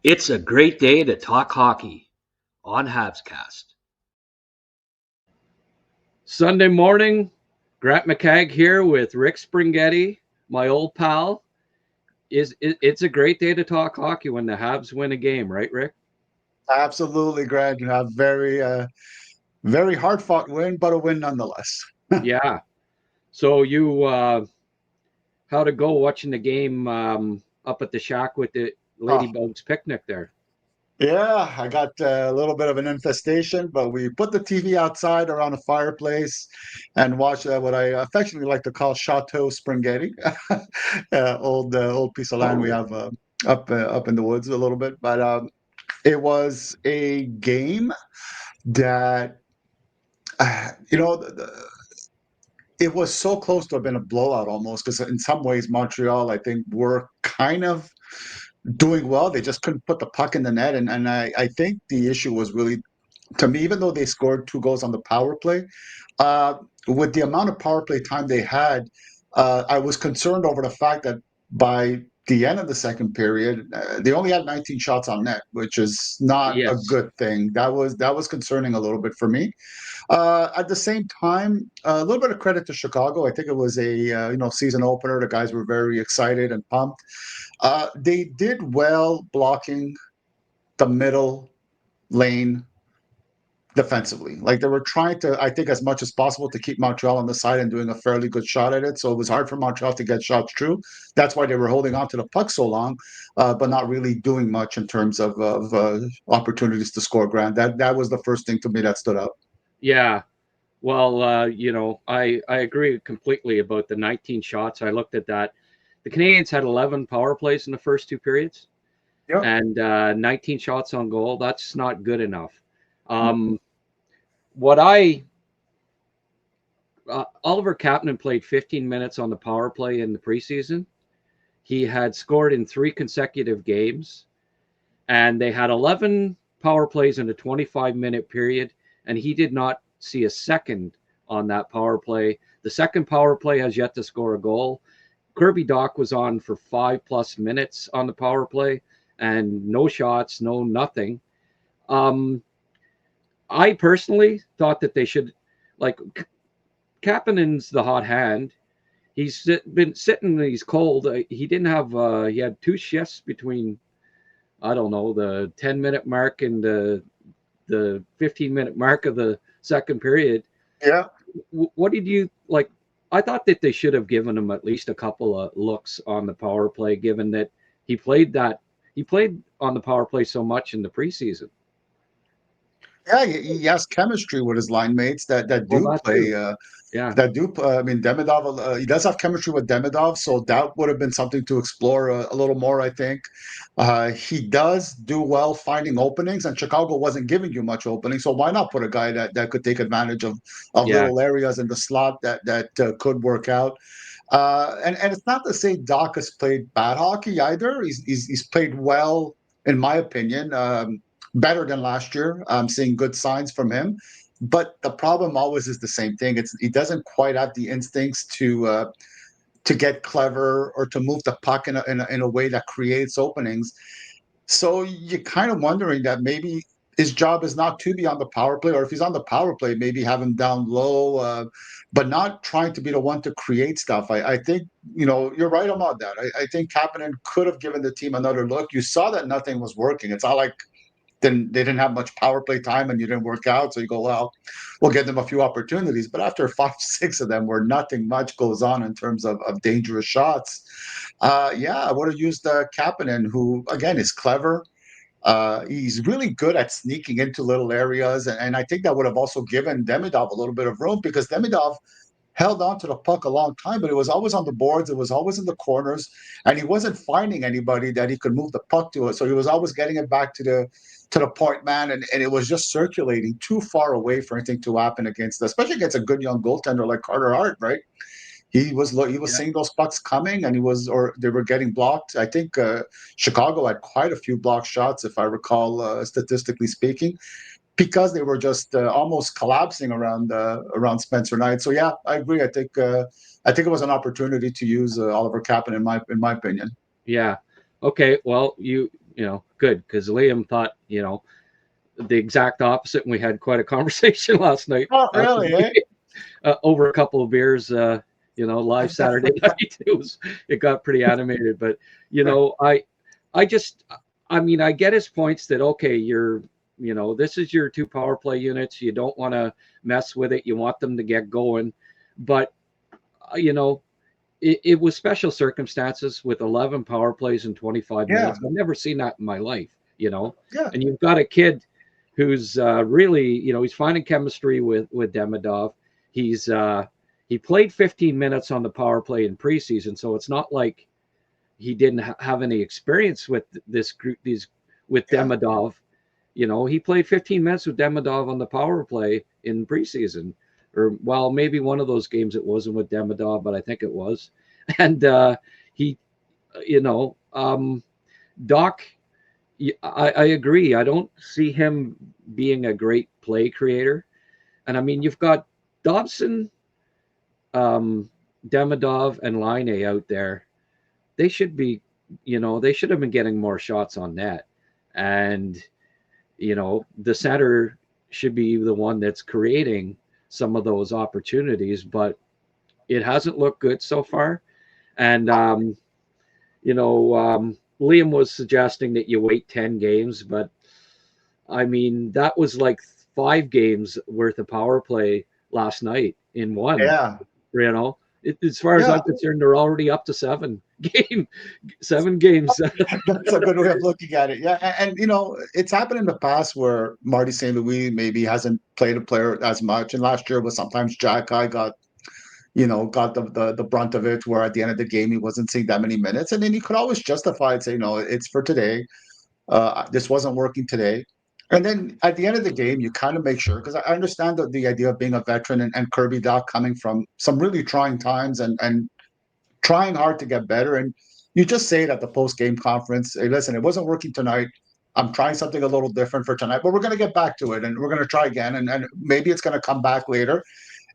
It's a great day to talk hockey on HabsCast. Sunday morning, Grant McCagg here with Rick Springhetti, my old pal. It's a great day to talk hockey when the Habs win a game, right, Rick? Absolutely, Greg. You have very hard fought win, but a win nonetheless. Yeah. So how'd it go watching the game up at the shack with the Oh, Ladybugs picnic there? yeah, I got a little bit of an infestation, but we put the TV outside around a fireplace and watched what I affectionately like to call Chateau Springhetti, old piece of land we have up in the woods a little bit. But it was a game that it was so close to have been a blowout almost because in some ways Montreal, I think, were kind of doing well. They just couldn't put the puck in the net. And I think the issue was really, to me, even though they scored 2 goals on the power play, uh, with the amount of power play time they had, I was concerned over the fact that by the end of the second period, they only had 19 shots on net, which is not a Yes. good thing. That was concerning a little bit for me. At the same time, a little bit of credit to Chicago. I think it was a season opener. The guys were very excited and pumped. They did well blocking the middle lane defensively. Like they were trying to, I think, as much as possible to keep Montreal on the side and doing a fairly good shot at it. So it was hard for Montreal to get shots through. That's why they were holding on to the puck so long, but not really doing much in terms of opportunities to score. Grant, that was the first thing to me that stood out. Yeah. Well, I agree completely about the 19 shots. I looked at that. The Canadians had 11 power plays in the first two periods Yep. and 19 shots on goal. That's not good enough. Um, what I Oliver Kapanen played 15 minutes on the power play in the preseason. He had scored in 3 consecutive games, and they had 11 power plays in a 25-minute period, and he did not see a second on that power play. The second power play has yet to score a goal. Kirby Dach was on for 5+ minutes on the power play, and no shots, no nothing. Um, I personally thought that they should, like, Kapanen's the hot hand. Been sitting. He's cold. He didn't have. He had 2 shifts between. I don't know, the 10-minute mark and the 15-minute mark of the second period. Yeah. What did you like? I thought that they should have given him at least a couple of looks on the power play, given that he played on the power play so much in the preseason. Yeah, he has chemistry with his line mates that Well, do that play. too. Yeah, I mean, Demidov. He does have chemistry with Demidov, so that would have been something to explore a little more. I think he does do well finding openings, and Chicago wasn't giving you much opening. So why not put a guy that could take advantage of yeah, little areas in the slot that could work out. And it's not to say Doc has played bad hockey either. He's played well, in my opinion, better than last year. I'm seeing good signs from him. But the problem always is the same thing. He doesn't quite have the instincts to get clever or to move the puck in a way that creates openings. So you're kind of wondering that maybe his job is not to be on the power play, or if he's on the power play, maybe have him down low, but not trying to be the one to create stuff. I think, you're right about that. I think Kapanen could have given the team another look. You saw that nothing was working. It's not like then they didn't have much power play time and you didn't work out. So you go, well, we'll give them a few opportunities. But after 5, 6 of them where nothing much goes on in terms of dangerous shots, yeah, I would have used Kapanen, who, again, is clever. He's really good at sneaking into little areas. And I think that would have also given Demidov a little bit of room because Demidov held on to the puck a long time, but it was always on the boards. It was always in the corners, and he wasn't finding anybody that he could move the puck to. So he was always getting it back to the point man, and it was just circulating too far away for anything to happen against, especially against a good young goaltender like Carter Hart, right? He was yeah, seeing those pucks coming, and they were getting blocked. I think Chicago had quite a few blocked shots, if I recall, statistically speaking, because they were just almost collapsing around Spencer Knight. So yeah, I agree. I think it was an opportunity to use Oliver Kapanen in my opinion. yeah. Okay, well, good, because Liam thought, the exact opposite, and we had quite a conversation last night Oh, really? Eh? over a couple of beers. Live Saturday night. It got pretty animated, but I just, I mean, I get his points that okay, this is your two power play units. You don't want to mess with it. You want them to get going, but it was special circumstances with 11 power plays in 25 Yeah, minutes. I've never seen that in my life. yeah, And you've got a kid who's really, he's finding chemistry with Demidov. He played 15 minutes on the power play in preseason, so it's not like he didn't have any experience with this group, with yeah. Demidov. He played 15 minutes with Demidov on the power play in preseason, or well, maybe one of those games it wasn't with Demidov, but I think it was. And he, Doc, I agree. I don't see him being a great play creator. And I mean, you've got Dobson, Demidov, and Laine out there. They should be, they should have been getting more shots on net. And, the center should be the one that's creating some of those opportunities, but it hasn't looked good so far. And, Liam was suggesting that you wait 10 games, but I mean, that was like 5 games worth of power play last night in one. Yeah, As far as I'm concerned, they're already up to 7 games. that's a good way of looking at it. Yeah, and it's happened in the past where Marty St. Louis maybe hasn't played a player as much, and last year was sometimes Xhekaj got the brunt of it, where at the end of the game he wasn't seeing that many minutes, and then he could always justify it, say, it's for today. This wasn't working today. And then at the end of the game, you kind of make sure, because I understand the idea of being a veteran and Kirby Doc coming from some really trying times and trying hard to get better. And you just say it at the post-game conference, hey, listen, it wasn't working tonight. I'm trying something a little different for tonight, but we're going to get back to it and we're going to try again. And maybe it's going to come back later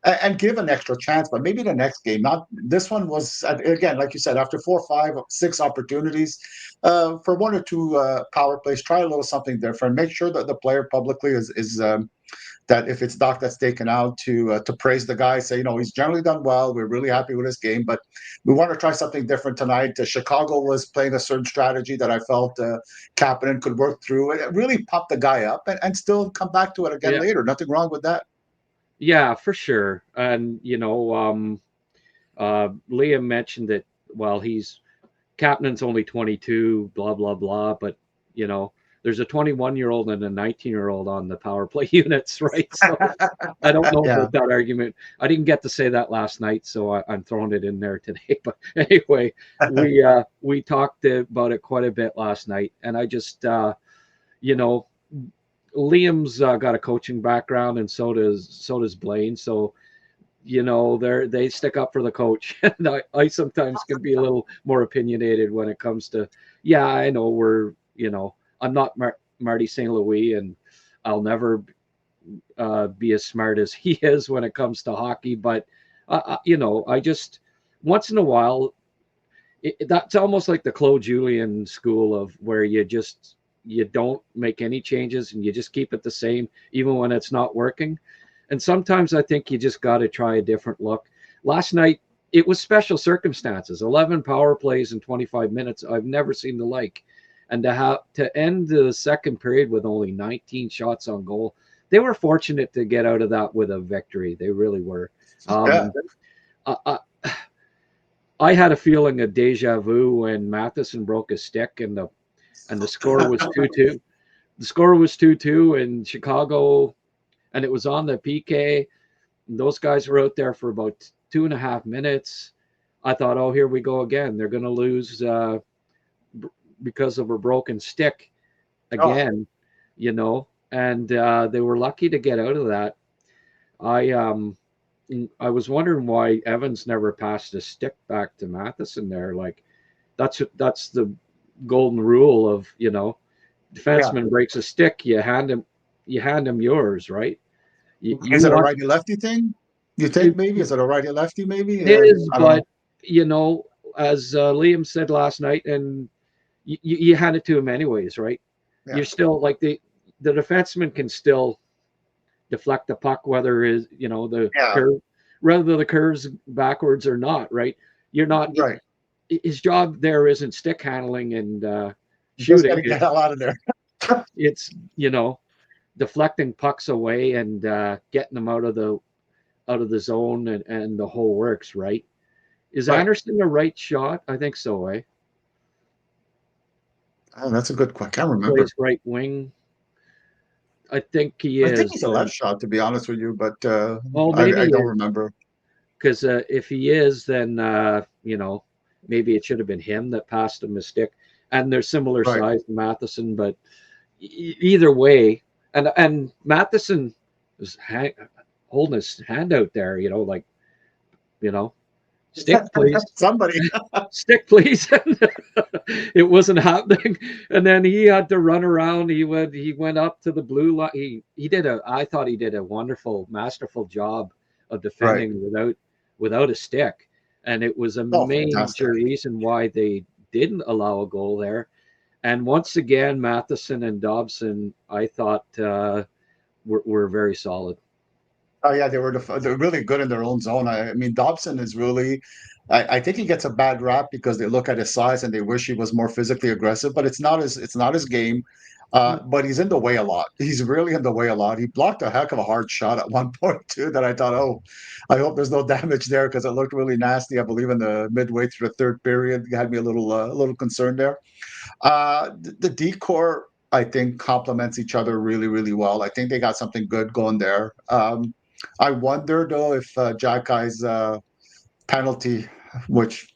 and give an extra chance, but maybe the next game. Not this one was, again, like you said, after 4, 5, 6 opportunities for 1 or 2 power plays, try a little something different. Make sure that the player publicly is that if it's Doc that's taken out, to praise the guy, say, he's generally done well. We're really happy with his game, but we want to try something different tonight. Chicago was playing a certain strategy that I felt Kapanen could work through. It really pumped the guy up and still come back to it again later. Nothing wrong with that. Yeah, for sure. And Liam mentioned that, well, Kapanen's only 22, blah blah blah, but there's a 21-year-old and a 19-year-old on the power play units, right? So I don't know about that argument. I didn't get to say that last night, so I'm throwing it in there today. But anyway, we talked about it quite a bit last night, and I just Liam's got a coaching background, and so does Blaine. So they stick up for the coach, and I sometimes can be a little more opinionated when it comes to. Yeah, I know I'm not Marty St. Louis, and I'll never be as smart as he is when it comes to hockey. But I just once in a while, that's almost like the Claude Julien school of where you don't make any changes and you just keep it the same, even when it's not working. And sometimes I think you just got to try a different look. Last night, it was special circumstances, 11 power plays in 25 minutes. I've never seen the like. And to end the second period with only 19 shots on goal, they were fortunate to get out of that with a victory. They really were. I had a feeling of deja vu when Matheson broke his stick and the score was 2-2. The score was 2-2 in Chicago, and it was on the PK. And those guys were out there for about 2.5 minutes. I thought, oh, here we go again. They're going to lose because of a broken stick again, and they were lucky to get out of that. I was wondering why Evans never passed a stick back to Matheson there. Like that's the golden rule of defenseman breaks a stick, you hand him yours, right? Is it a righty lefty thing? You think maybe is it a righty lefty? Maybe it is, but as Liam said last night, and you hand it to him anyways, right? Yeah. You're still like the defenseman can still deflect the puck, whether is the Yeah. curve, whether the curves backwards or not, right? You're not Right. his job there isn't stick handling and You just got shooting. to get the hell out of there. It's deflecting pucks away and getting them out of the zone and the whole works, right? Is Right. Anderson the right shot? I think so, eh? Oh, that's a good question. I can't remember. Plays right wing. I think he I think is. he's a left shot, to be honest with you, but Oh, I maybe don't remember. because if he is, then maybe it should have been him that passed him a stick. And they're similar Right. size to Matheson, but either way, and Matheson was holding his hand out there, like stick please, Somebody. stick please. It wasn't happening, and then he had to run around. He went up to the blue line. I thought he did a wonderful, masterful job of Right. defending without a stick, and it was a Oh, fantastic. major reason why they didn't allow a goal there. And once again, Matheson and Dobson, I thought were very solid. Oh yeah, they're really good in their own zone. I mean, Dobson is really. I think he gets a bad rap because they look at his size and they wish he was more physically aggressive, but it's not his game. But he's in the way a lot. He's really in the way a lot. He blocked a heck of a hard shot at one point too. That I thought, oh, I hope there's no damage there because it looked really nasty. I believe in the midway through the third period, it had me a little concerned there. The decor, I think, complements each other really, really well. I think they got something good going there. I wonder though if Xhekaj's penalty, which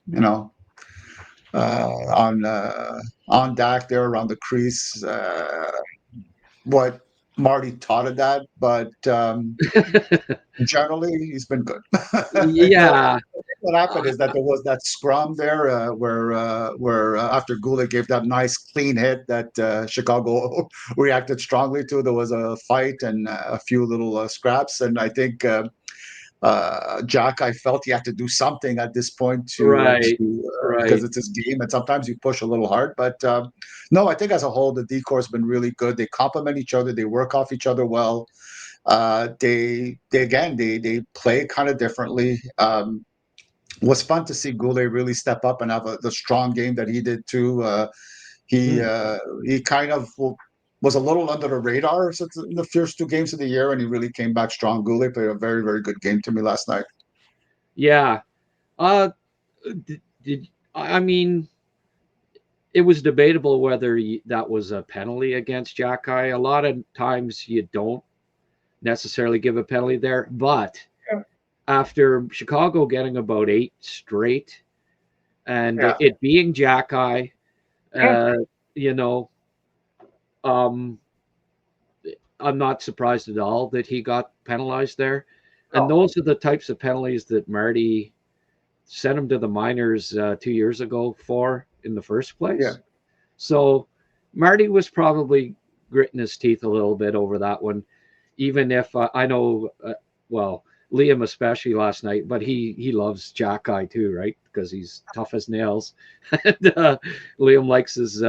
on Dak there around the crease, what Marty taught of that, but generally he's been good. Yeah, What happened is that there was that scrum there where after Guhle gave that nice clean hit that Chicago reacted strongly to. There was a fight and a few little scraps, and I think Jack, I felt he had to do something at this point right, because right. it's his game, and sometimes you push a little hard. But no, I think as a whole, the decor's been really good. They complement each other. They work off each other well. They play kind of differently. Was fun to see Goulet really step up and have the strong game that he did too. He Mm. uh, he kind of was a little under the radar since in the first two games of the year, and he really came back strong. Goulet played a very, very good game to me last night. Yeah. Uh, I mean, it was debatable whether that was a penalty against Xhekaj. A lot of times you don't necessarily give a penalty there, but after Chicago getting about 8 straight and Yeah, it being Xhekaj, uh, you know, um, I'm not surprised at all that he got penalized there. And no, those are the types of penalties that Marty sent him to the minors 2 years ago for in the first yeah, place. So Marty was probably gritting his teeth a little bit over that one, even if I know, well, Liam especially last night, but he loves Xhekaj too, right? Because he's tough as nails, and Liam likes his he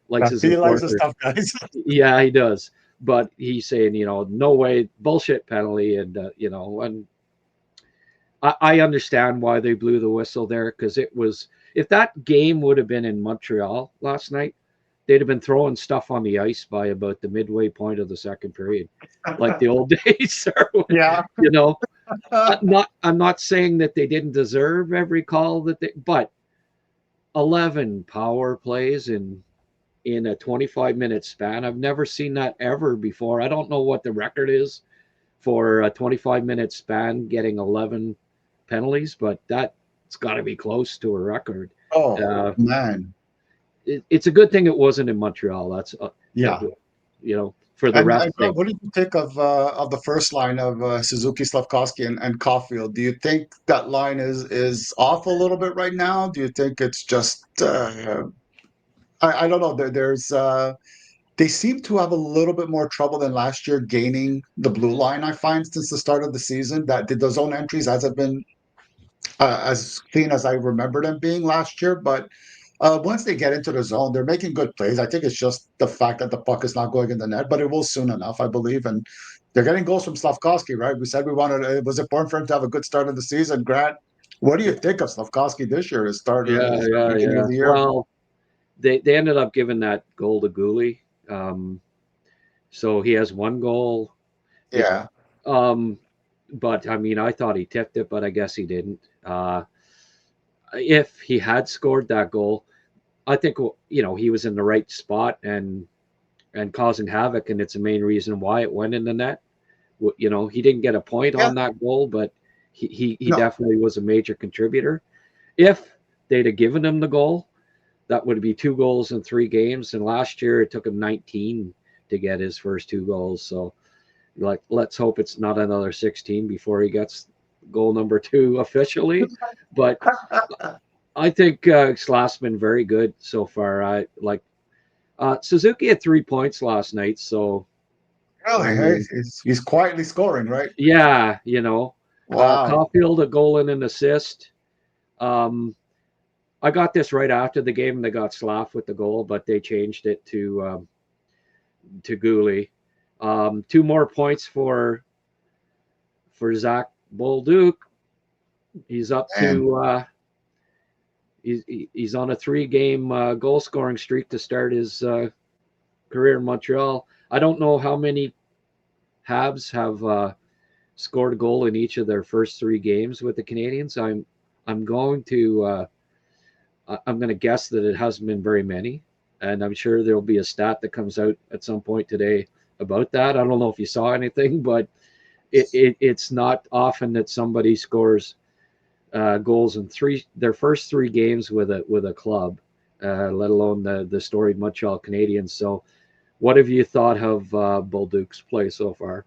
likes the enforcer. stuff, guys. Yeah, he does. But he's saying, no way, bullshit penalty, and and I understand why they blew the whistle there because it was if that game would have been in Montreal last night, they'd have been throwing stuff on the ice by about the midway point of the second period, like the old days. Yeah, you know, I'm not saying that they didn't deserve every call but 11 power plays in a 25-minute span. I've never seen that ever before. I don't know what the record is for a 25-minute span getting 11 penalties, but that's got to be close to a record. oh Uh, man, it's a good thing it wasn't in Montreal. That's yeah. for the And, ref and thing. what did you think of the first line of Suzuki, Slavkovsky, and Caulfield? Do you think that line is off a little bit right now? Do you think it's just I don't know. They seem to have a little bit more trouble than last year gaining the blue line. I find since the start of the season that the zone entries hasn't been as clean as I remember them being last year, but. Once they get into the zone, they're making good plays. I think it's just the fact that the puck is not going in the net, but it will soon enough, I believe. And they're getting goals from Slafkovsky, right? We said it was important for him to have a good start of the season. Grant, what do you think of Slafkovsky this year? His beginning of the year. Well, they ended up giving that goal to Guhle. So he has one goal. Yeah. But I mean, I thought he tipped it, but I guess he didn't. If he had scored that goal, I think he was in the right spot and causing havoc, and it's the main reason why it went in the net. He didn't get a point on that goal, but he definitely was a major contributor. If they'd have given him the goal, that would be 2 goals in 3 games, and last year it took him 19 to get his first 2 goals. So, let's hope it's not another 16 before he gets goal number 2 officially. But I think Sla's been very good so far. Suzuki had 3 points last night, so really, he's quietly scoring, right? Yeah, Wow. Caulfield a goal and an assist. I got this right after the game. They got Slav with the goal, but they changed it to Guhle. 2 more points for Zach Bolduc. He's up to he's on a 3-game goal scoring streak to start his career in Montreal. I don't know how many Habs have scored a goal in each of their first 3 games with the Canadians. I'm going to guess that it hasn't been very many, and I'm sure there'll be a stat that comes out at some point today about that. I don't know if you saw anything, but it's not often that somebody scores goals in their first 3 games with a club, let alone the storied Montreal Canadiens. So, what have you thought of Bolduc's play so far?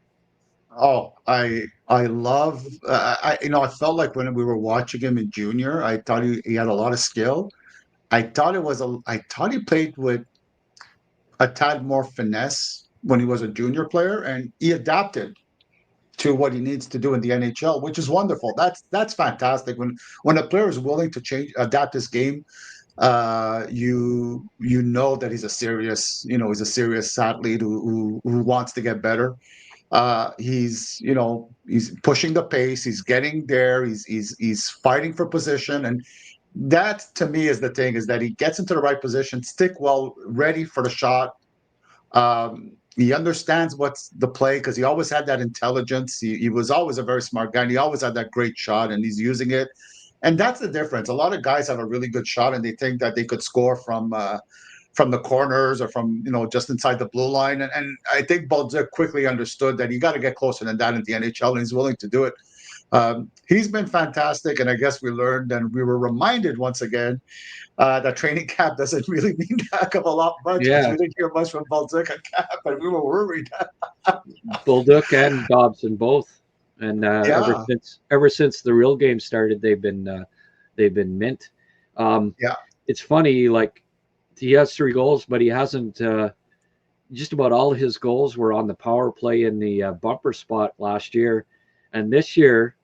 Oh, I love. I felt like when we were watching him in junior, I thought he had a lot of skill. I thought he played with a tad more finesse when he was a junior player, and he adapted to what he needs to do in the NHL, which is wonderful. That's fantastic. When a player is willing to adapt his game, you know that he's a serious athlete who wants to get better. He's pushing the pace. He's getting there. He's fighting for position, and that to me is the thing: is that he gets into the right position, stick well, ready for the shot. He understands what's the play because he always had that intelligence. He was always a very smart guy, and he always had that great shot, and he's using it. And that's the difference. A lot of guys have a really good shot, and they think that they could score from the corners or from just inside the blue line. And I think Bolduc quickly understood that you got to get closer than that in the NHL, and he's willing to do it. He's been fantastic, and I guess we learned and we were reminded once again that training camp doesn't really mean a heck of a lot much because we didn't hear much from Bolduc at camp, and we were worried. Bolduc and Dobson both, and ever since the real game started, they've been mint. It's funny, like he has 3 goals, but he hasn't. Just about all of his goals were on the power play in the bumper spot last year, and this year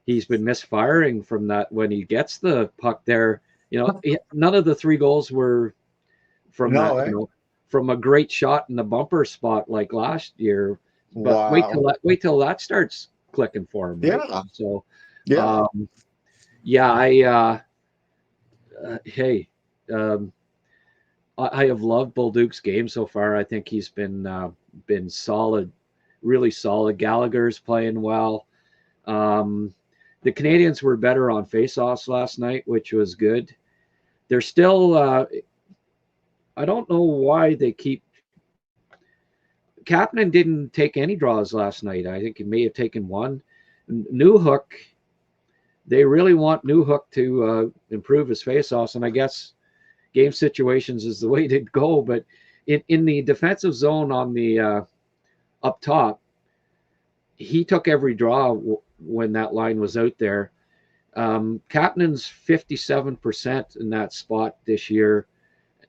he's been misfiring from that when he gets the puck there. None of the 3 goals were from from a great shot in the bumper spot like last year. But wait till that starts clicking for him. Right? Yeah. So, I have loved Bolduc's game so far. I think he's been solid, really solid. Gallagher's playing well. The Canadians were better on faceoffs last night, which was good. They're still. I don't know why they keep. Kapanen didn't take any draws last night. I think he may have taken 1. Newhook. They really want Newhook to improve his faceoffs, and I guess game situations is the way to go. But in the defensive zone on the up top, he took every draw when that line was out there. Kapanen's 57% in that spot this year.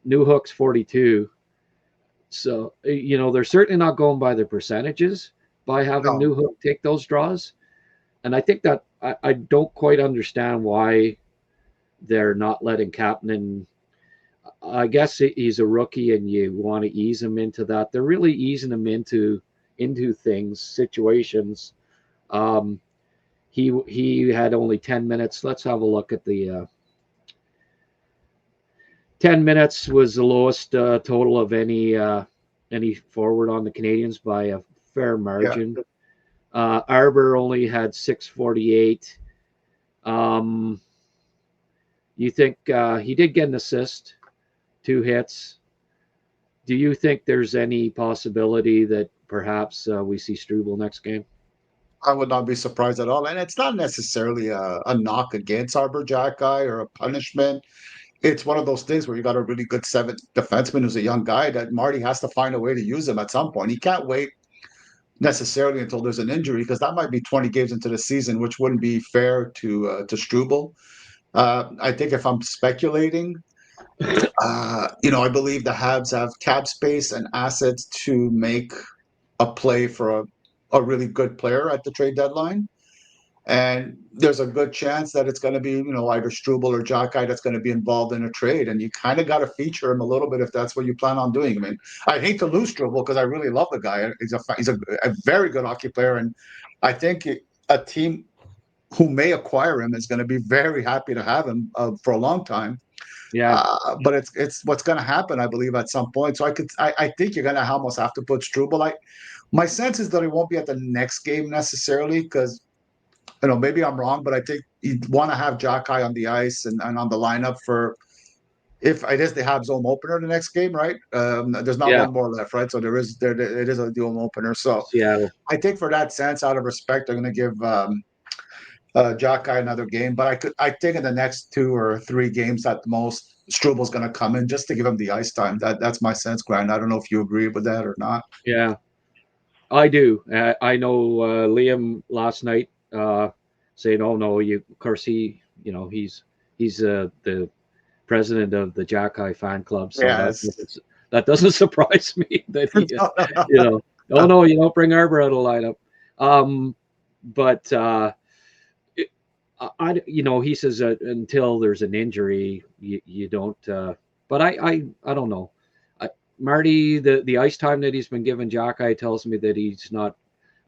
Newhook's 42%. So, they're certainly not going by the percentages by having Newhook take those draws. And I think that I don't quite understand why they're not letting Kapanen I guess he's a rookie, and you want to ease him into that. They're really easing him into things, situations. Um, he had only 10 minutes. Let's have a look at the 10 minutes was the lowest total of any forward on the Canadians by a fair Yeah. margin. Arbor only had 6:48. Um, you think he did get an assist, 2 hits? Do you think there's any possibility that perhaps we see Struble next game? I would not be surprised at all. And it's not necessarily a knock against Arbor Xhekaj or a punishment. It's one of those things where you got a really good seventh defenseman who's a young guy that Marty has to find a way to use him at some point. He can't wait necessarily until there's an injury because that might be 20 games into the season, which wouldn't be fair to Struble. I think if I'm speculating, I believe the Habs have cap space and assets to make a play for a really good player at the trade deadline. And there's a good chance that it's going to be, either Struble or Xhekaj that's going to be involved in a trade. And you kind of got to feature him a little bit if that's what you plan on doing. I mean, I hate to lose Struble because I really love the guy. He's a very good hockey player. And I think a team who may acquire him is going to be very happy to have him for a long time. Yeah, But it's what's going to happen, I believe, at some point. So I think you're going to almost have to put Struble. My sense is that he won't be at the next game necessarily because maybe I'm wrong, but I think you'd want to have Xhekaj on the ice and on the lineup for if it is the Habs home opener the next game, right? There's not yeah, one more left, right? So it is a home opener. So Seattle. I think for that sense, out of respect, I'm going to give Xhekaj another game. But I think in the next 2 or 3 games at the most, Struble's going to come in just to give him the ice time. That's my sense, Grant. I don't know if you agree with that or not. Yeah, I do. I know Liam last night saying, "Oh no, you." Of course, he's the president of the Xhekaj fan club, so Yes. that doesn't surprise me that he, No, no, no. you know, oh no, you don't bring Arbor out of lineup. But it, he says until there's an injury, you don't. But I don't know. Marty, the ice time that he's been given Xhekaj tells me that he's not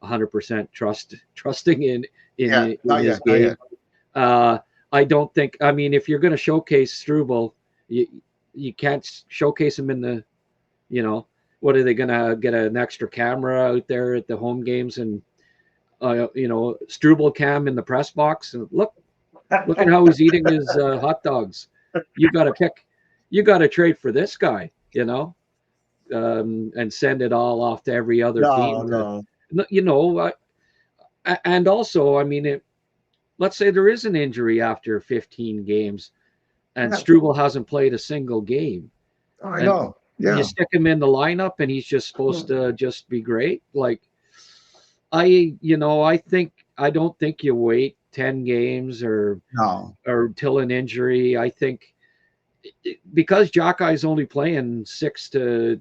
100% trusting Yeah, in not his yet, not game. yet. I don't think. I mean, if you're going to showcase Struble, you can't showcase him in the. What are they going to get an extra camera out there at the home games and Struble cam in the press box and look at how he's eating his hot dogs. You got to pick. You got to trade for this guy. And send it all off to every other No, team. no. And also, I mean, let's say there is an injury after 15 games, and Yeah, Struble hasn't played a single game, I and know. you Yeah. stick him in the lineup, and he's just supposed to just be great. Like I don't think you wait 10 games or No. till an injury. I think because Xhekaj is only playing 6-10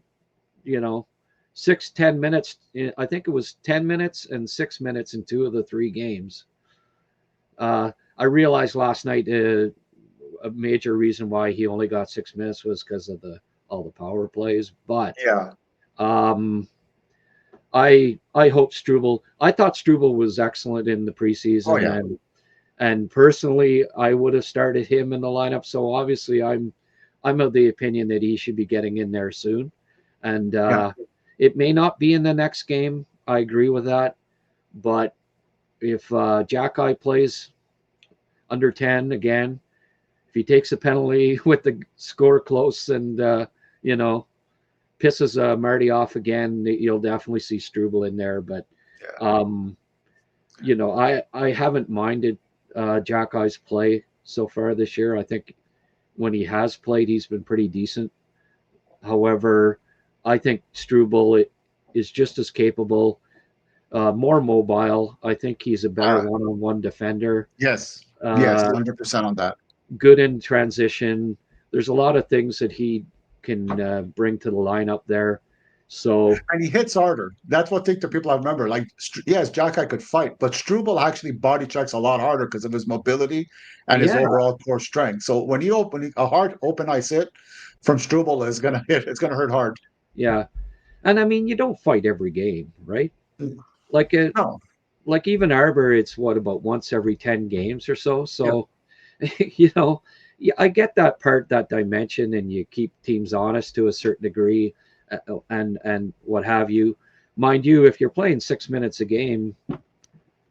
minutes. I think it was 10 minutes and 6 minutes in 2 of the 3 games. I realized last night a major reason why he only got 6 minutes was because of all the power plays. But Yeah. um, I hope Struble. I thought Struble was excellent in the Oh preseason, yeah. and personally, I would have started him in the lineup. So obviously, I'm of the opinion that he should be getting in there soon, and Yeah. it may not be in the next game. I agree with that, but if Xhekaj plays under 10 again, if he takes a penalty with the score close and pisses Marty off again, you'll definitely see Struble in there. But Yeah. um, I haven't minded Xhekaj's play so far this year. I think when he has played, he's been pretty decent. However, I think Struble is just as capable, more mobile. I think he's a better Uh, one-on-one defender. yes. Yes. Uh, 100% on that. good in transition. There's a lot of things that he can bring to the lineup there. So And he hits harder. That's what I think the people I remember. Like, yes, Xhekaj could fight, but Struble actually body checks a lot harder because of his mobility and his yeah, overall core strength. So when he open a hard open ice hit from Struble is gonna hit. It's gonna hurt hard. Yeah, and I mean, you don't fight every game, right? Like it, No. like even Arbor, it's what about once every 10 games or so. Yeah. So, you know, yeah, I get that part, that dimension, and you keep teams honest to a certain degree, and what have you. Mind you, if you're playing 6 minutes a game,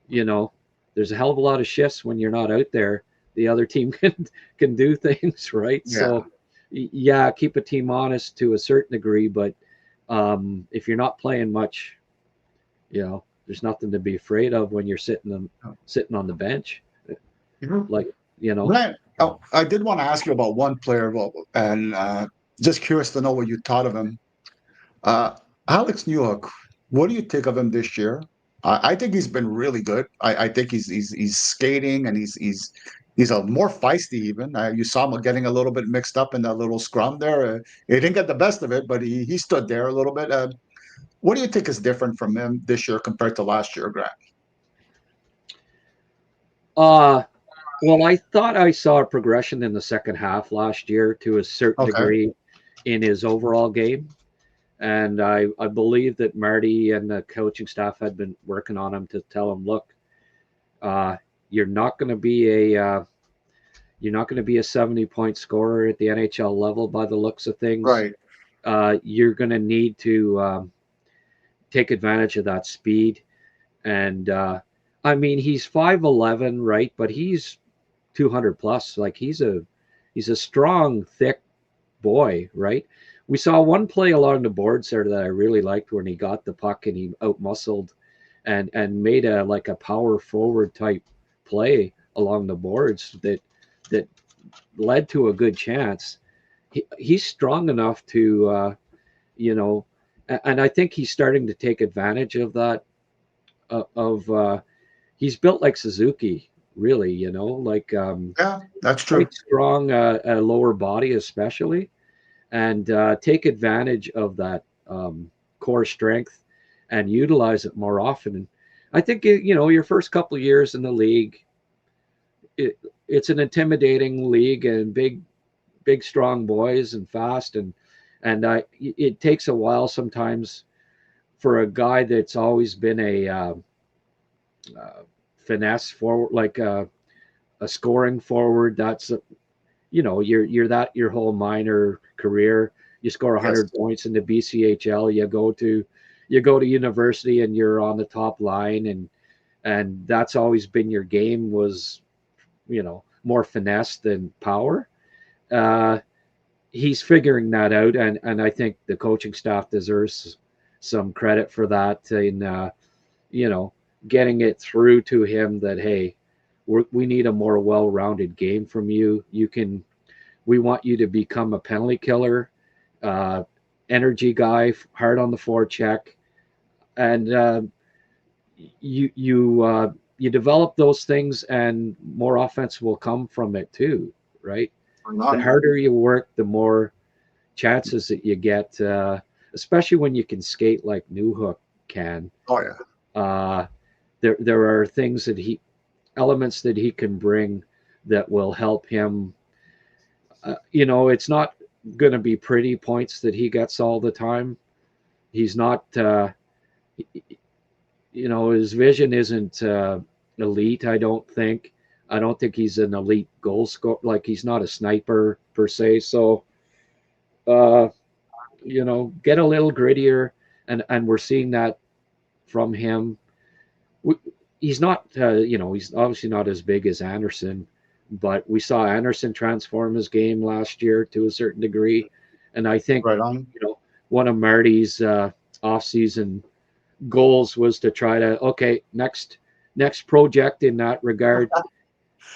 you know, there's a hell of a lot of shifts when you're not out there. The other team can do things, right? Yeah. So, yeah, keep a team honest to a certain degree, but if you're not playing much, there's nothing to be afraid of when you're sitting on the bench, Mhm. like you know. Grant, oh, I did want to ask you about one player, and just curious to know what you thought of him. Uh, Alex Newhook, what do you think of him this year? I think he's been really good. I think he's skating and he's a more feisty even. You saw him getting a little bit mixed up in that little scrum there. He didn't get the best of it, but he stood there a little bit. What do you think is different from him this year compared to last year, Grant? Uh well, I thought I saw a progression in the second half last year to a certain Okay. degree in his overall game. And I believe that Marty and the coaching staff had been working on him to tell him, look, uh, you're not going to be you're not going to be a 70-point scorer at the NHL level by the looks of things. Right. You're going to need to take advantage of that speed. And I mean, he's 5'11", right? But he's 200 plus. Like he's a strong, thick boy, right? We saw one play along the boards there that I really liked when he got the puck and he outmuscled and made a like a power forward type play along the boards that led to a good chance. He's strong enough to you know, and I think he's starting to take advantage of that. Of He's built like Suzuki, really. Like Yeah, that's true. quite strong, lower body especially, and take advantage of that core strength and utilize it more often. And I think your first couple of years in the league, it, it's an intimidating league and big strong boys and fast and it takes a while sometimes for a guy that's always been a uh, finesse forward, like a scoring forward. That's you're that your whole minor career. You score Yes. 100 points in the BCHL. You go to university and you're on the top line, and that's always been your game, was more finesse than power. Uh, he's figuring that out, and I think the coaching staff deserves some credit for that in you know getting it through to him that, hey, we need a more well-rounded game from you. We want you to become a penalty killer, uh, energy guy, hard on the forecheck, and you develop those things, and more offense will come from it too, right? The harder you work, the more chances that you get, especially when you can skate like Newhook can. Oh yeah. Uh, there are things elements that he can bring that will help him. It's not going to be pretty points that he gets all the time. He's not, his vision isn't elite. I don't think he's an elite goal scorer. Like, he's not a sniper per se. So, uh, get a little grittier, and we're seeing that from him. We, he's not, he's obviously not as big as Anderson, but we saw Anderson transform his game last year to a certain degree, and I think Right on. one of Marty's offseason goals was to try to, okay, next project in that regard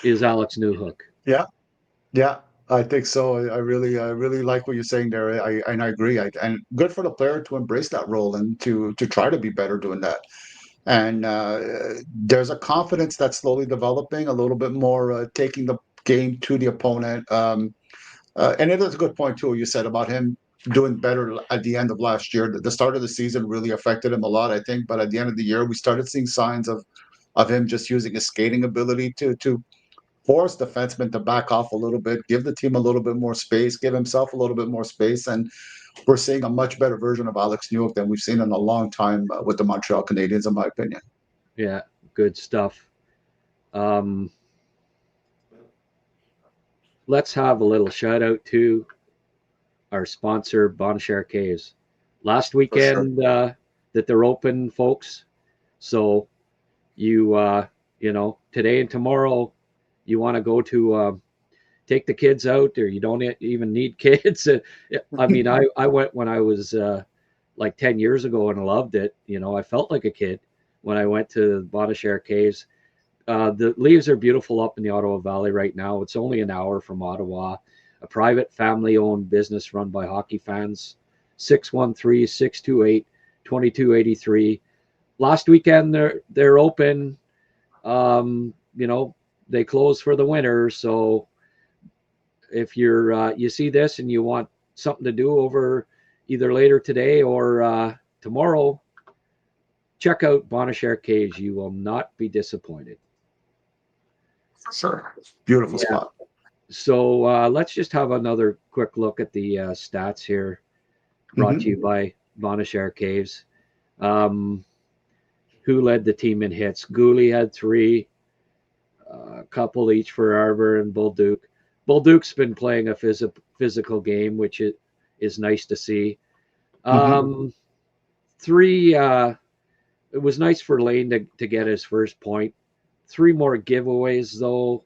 is Alex Newhook. Yeah. Yeah, I think so. I really like what you're saying there. I agree. And good for the player to embrace that role and to try to be better doing that. And there's a confidence that's slowly developing, a little bit more taking the game to the opponent. And it is a good point too. You said about him doing better at the end of last year. The start of the season really affected him a lot, I think. But at the end of the year, we started seeing signs of him just using his skating ability to force defensemen to back off a little bit, give the team a little bit more space, give himself a little bit more space, and we're seeing a much better version of Alex Newhook than we've seen in a long time with the Montreal Canadiens, in my opinion. Yeah, good stuff. Let's have a little shout out to our sponsor, Bonashare Caves. Last weekend that they're open, folks. So you today and tomorrow, you want to go to take the kids out, or you don't even need kids. I mean, I went when I was like 10 years ago and loved it. I felt like a kid when I went to Bonashare Caves. The leaves are beautiful up in the Ottawa Valley right now. It's only an hour from Ottawa. A private family-owned business run by hockey fans. 613-628-2283. Last weekend they're open. They close for the winter. So if you see this and you want something to do over either later today or tomorrow, check out Bonashare Caves. You will not be disappointed. For sure. Beautiful spot. So let's just have another quick look at the stats here, brought to you by Bonashare Caves. Who led the team in hits? Guhle had 3, a couple each for Arbor and Bolduc. Bolduc's been playing a physical game, which is nice to see. 3, it was nice for Laine to get his first point. 3 more giveaways, though.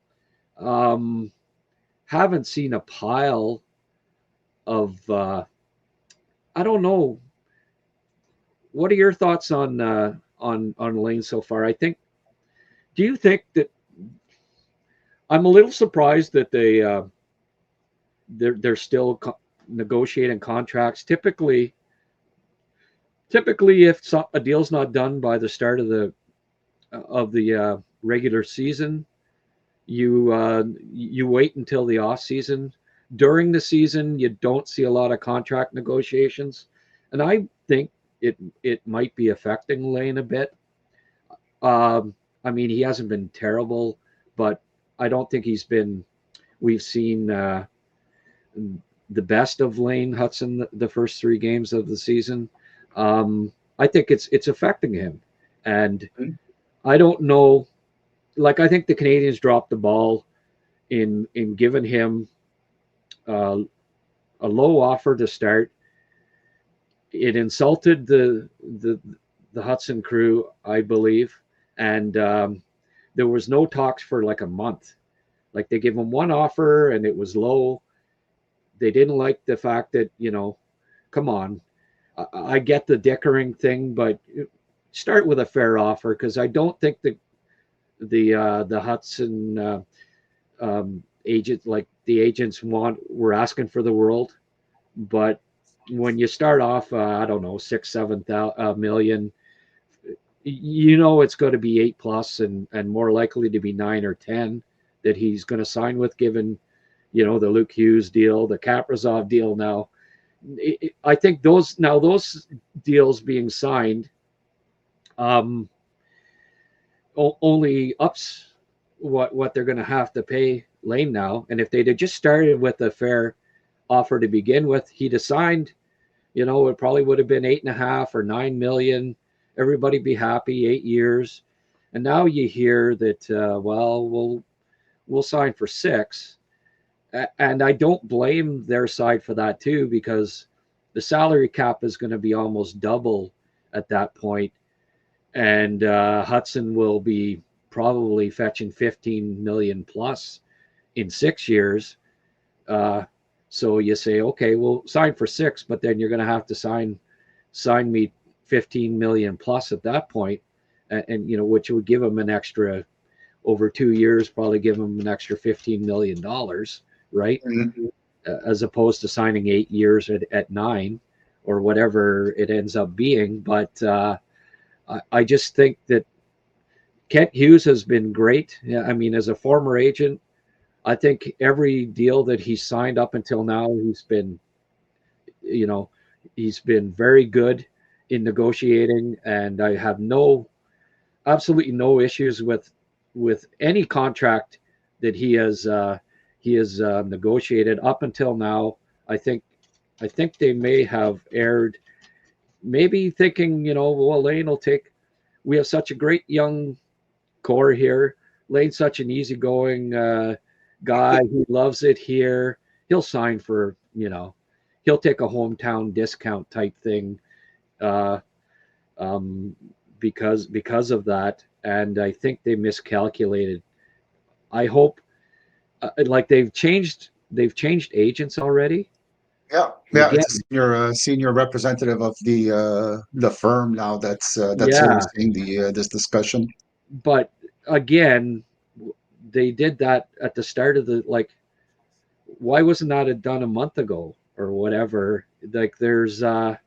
Haven't seen a pile of I don't know. What are your thoughts on Laine so far? Do you think that I'm a little surprised that they're still negotiating contracts. Typically, if a deal's not done by the start of the regular season, you wait until the off season. During the season, you don't see a lot of contract negotiations, and I think it might be affecting Laine a bit. I mean, he hasn't been terrible, but I don't think we've seen the best of Laine Hutson the first 3 games of the season. I think it's affecting him, and I don't know. Like, I think the Canadiens dropped the ball in giving him a low offer to start. It insulted the Hutson crew, I believe, and there was no talks for like a month. Like, they gave him one offer and it was low. They didn't like the fact that, come on, I get the dickering thing, but start with a fair offer, because I don't think the Hutson agent, like the agents were asking for the world. But when you start off, I don't know, 6-7 million, it's going to be 8+ and more likely to be 9 or 10 that he's going to sign with, given, the Luke Hughes deal, the Kaprizov deal. Now, I think those deals being signed only ups what they're going to have to pay Laine now. And if they'd have just started with a fair offer to begin with, he'd have signed, it probably would have been 8.5 or 9 million. Everybody be happy, 8 years. And now you hear that, we'll sign for 6. And I don't blame their side for that too, because the salary cap is going to be almost double at that point. And Hutson will be probably fetching 15 million plus in 6 years. So you say, okay, we'll sign for 6, but then you're going to have to sign me 15 million plus at that point, and which would give him an extra, over 2 years, probably give him an extra $15 million, right? Mm-hmm. As opposed to signing 8 years at 9 or whatever it ends up being. But I just think that Kent Hughes has been great. I mean, as a former agent, I think every deal that he's signed up until now, he's been very good in negotiating, and I have absolutely no issues with any contract that he has negotiated up until now. I think they may have erred, maybe thinking, well, Laine will take. We have such a great young core here. Laine's such an easygoing guy. He loves it here. He'll sign for, he'll take a hometown discount type thing, uh, um, because of that. And I think they miscalculated. I hope, like they've changed agents already. And Yeah, again, it's a senior representative of the firm now that's yeah, overseeing the this discussion. but again, they did that at the start of the, like, why wasn't that done a month ago or whatever? Like, there's I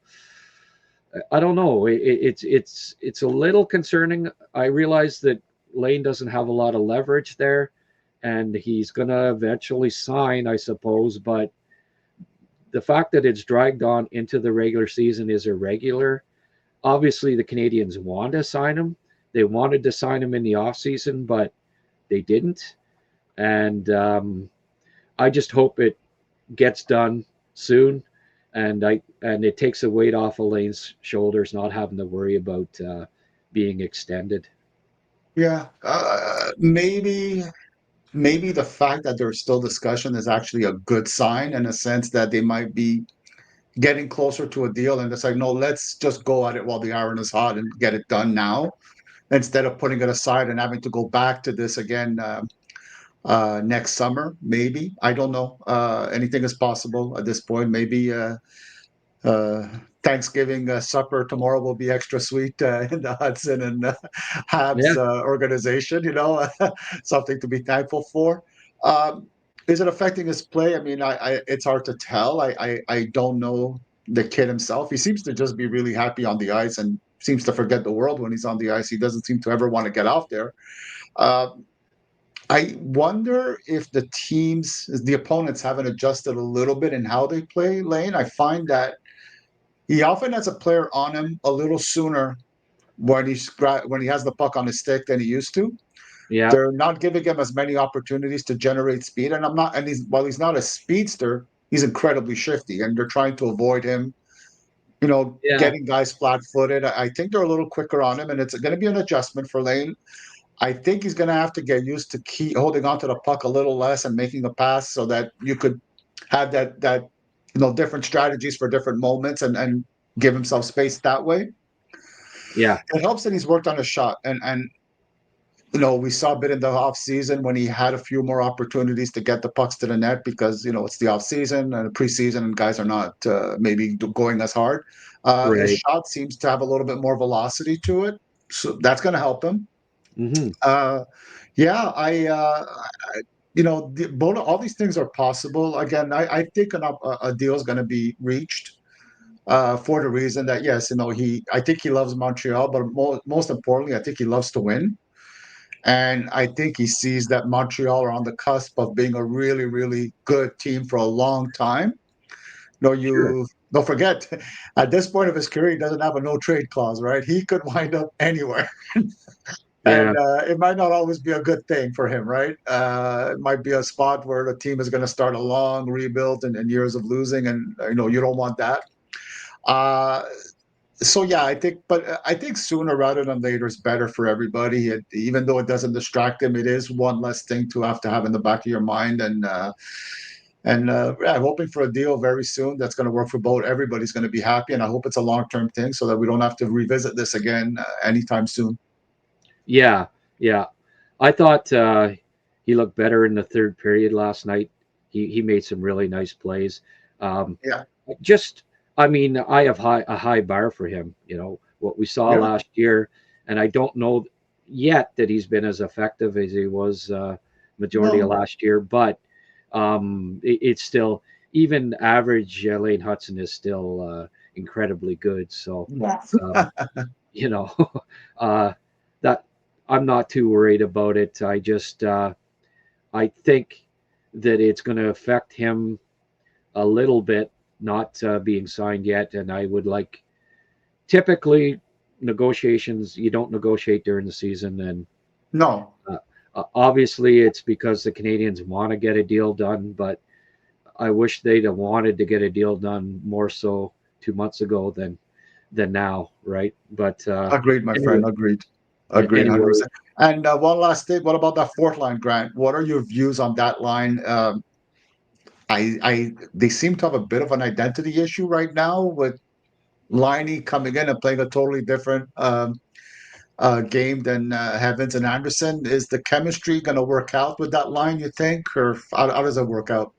don't know. It's a little concerning. I realize that Laine doesn't have a lot of leverage there, and he's gonna eventually sign, I suppose. But the fact that it's dragged on into the regular season is irregular. Obviously, the Canadians want to sign him. They wanted to sign him in the off season, but they didn't. And I just hope it gets done soon, and it takes a weight off of Laine's shoulders, not having to worry about being extended. Yeah, maybe the fact that there's still discussion is actually a good sign in a sense that they might be getting closer to a deal, and it's like, no, let's just go at it while the iron is hot and get it done now, instead of putting it aside and having to go back to this again next summer. Maybe, I don't know. Anything is possible at this point. Maybe uh, Thanksgiving supper tomorrow will be extra sweet in the Hudson and Habs Yeah, organization. Something to be thankful for. Um, is it affecting his play? I mean, it's hard to tell. I don't know the kid himself. He seems to just be really happy on the ice and seems to forget the world when he's on the ice. He doesn't seem to ever want to get off there. Um, I wonder if the opponents haven't adjusted a little bit in how they play Laine. I find that he often has a player on him a little sooner when he has the puck on his stick than he used to. yeah, They're not giving him as many opportunities to generate speed, and I'm not. And while he's not a speedster, he's incredibly shifty, and they're trying to avoid him. yeah, Getting guys flat-footed. I think they're a little quicker on him, and it's going to be an adjustment for Laine. I think he's going to have to get used to keep holding onto the puck a little less and making a pass so that you could have that different strategies for different moments and give himself space that way. yeah, It helps that he's worked on a shot, and we saw a bit in the off season when he had a few more opportunities to get the pucks to the net because it's the off season and the preseason and guys are not maybe going as hard. His right. shot seems to have a little bit more velocity to it, so that's going to help him. Hmm. Uh, yeah, all these things are possible. Again, I think a deal is going to be reached for the reason that yes, I think he loves Montreal, but most importantly, I think he loves to win. And I think he sees that Montreal are on the cusp of being a really, really good team for a long time. Sure. You don't forget, at this point of his career, he doesn't have a no trade clause, right? He could wind up anywhere. Yeah, And it might not always be a good thing for him, right? It might be a spot where the team is going to start a long rebuild and years of losing, and you don't want that. Uh, so yeah, I think sooner rather than later is better for everybody. Even though it doesn't distract him, it is one less thing to have in the back of your mind. And yeah, I'm hoping for a deal very soon that's going to work for both. Everybody's going to be happy, and I hope it's a long-term thing so that we don't have to revisit this again anytime soon. yeah, yeah. I thought he looked better in the third period last night. He made some really nice plays. Um, Yeah, just, I mean, I have a high bar for him. What we saw yeah, last year, and I don't know yet that he's been as effective as he was majority of no, last year. But it's still, even average Lane Hudson is still incredibly good. So yeah. um, you know, uh, that I'm not too worried about it. I think that it's going to affect him a little bit, not being signed yet. And I would like, typically, negotiations, you don't negotiate during the season. And No, uh, Obviously, it's because the Canadians want to get a deal done, but I wish they'd have wanted to get a deal done more so 2 months ago than now, right? But Agreed, my anyway, friend. Agreed, anyway, 100%. And one last thing. What about that fourth line, Grant? What are your views on that line? They seem to have a bit of an identity issue right now with Laine coming in and playing a totally different game than Evans and Anderson. Is the chemistry going to work out with that line, you think, or how does it work out?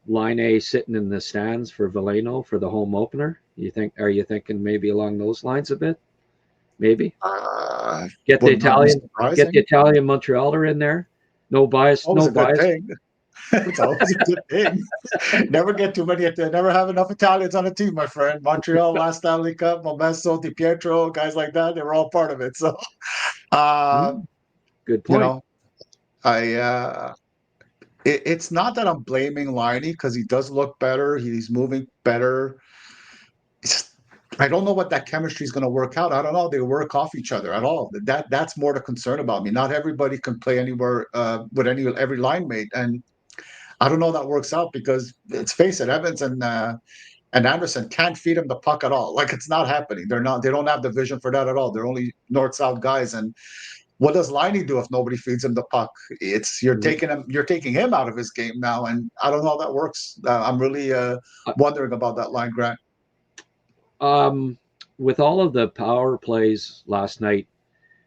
Laine sitting in the stands for Veleno for the home opener. Are you thinking maybe along those lines a bit? Maybe Uh, get the would not be Italian get the surprising. Italian Montrealer in there. No bias, Always no a good bias. thing. It's always a good thing. Never get too many. Never have enough Italians on a team, my friend. Montreal last Stanley Cup, Matheson, Di Pietro, guys like that. They were all part of it. So, uh, Good you point. know, I. It's not that I'm blaming Liney because he does look better. He's moving better. It's, I don't know what that chemistry is going to work out. I don't know. They work off each other at all. That's more the concern about me. Not everybody can play anywhere with every line mate, and I don't know how that works out because let's face it, Evans and Anderson can't feed him the puck at all. Like it's not happening. They're not. They don't have the vision for that at all. They're only north south guys. And what does Liney do if nobody feeds him the puck? It's Mhm. you're taking him out of his game now, and I don't know how that works. I'm really Uh, wondering about that line, Grant. Um, with all of the power plays last night,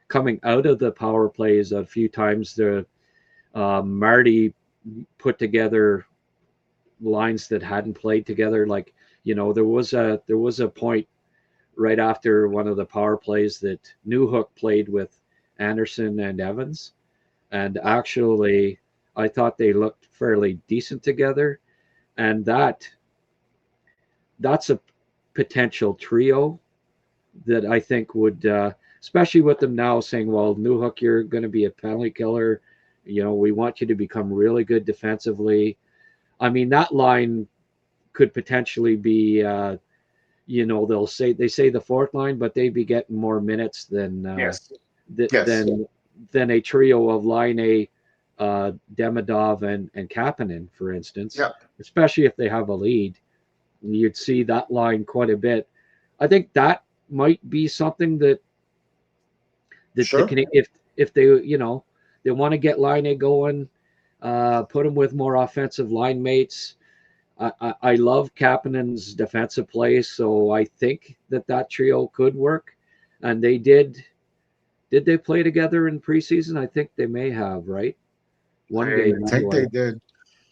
coming out of the power plays, a few times the Marty put together lines that hadn't played together. Like there was a point right after one of the power plays that Newhook played with Anderson and Evans, and actually I thought they looked fairly decent together, and that's a potential trio that I think would, especially with them now saying, "Well, Newhook, you're going to be a penalty killer. We want you to become really good defensively." I mean, that line could potentially be, they say the fourth line, but they'd be getting more minutes than Yes. th- Yes. than than a trio of Laine, Demidov, and Kapanen, for instance. Yeah. Especially if they have a lead, you'd see that line quite a bit. I think that might be something that Sure. if they they want to get Laine going, put him with more offensive line mates. I love Kapanen's defensive play, so I think that trio could work. And they did. Did they play together in preseason? I think they may have, right? One I game think anyway. they did.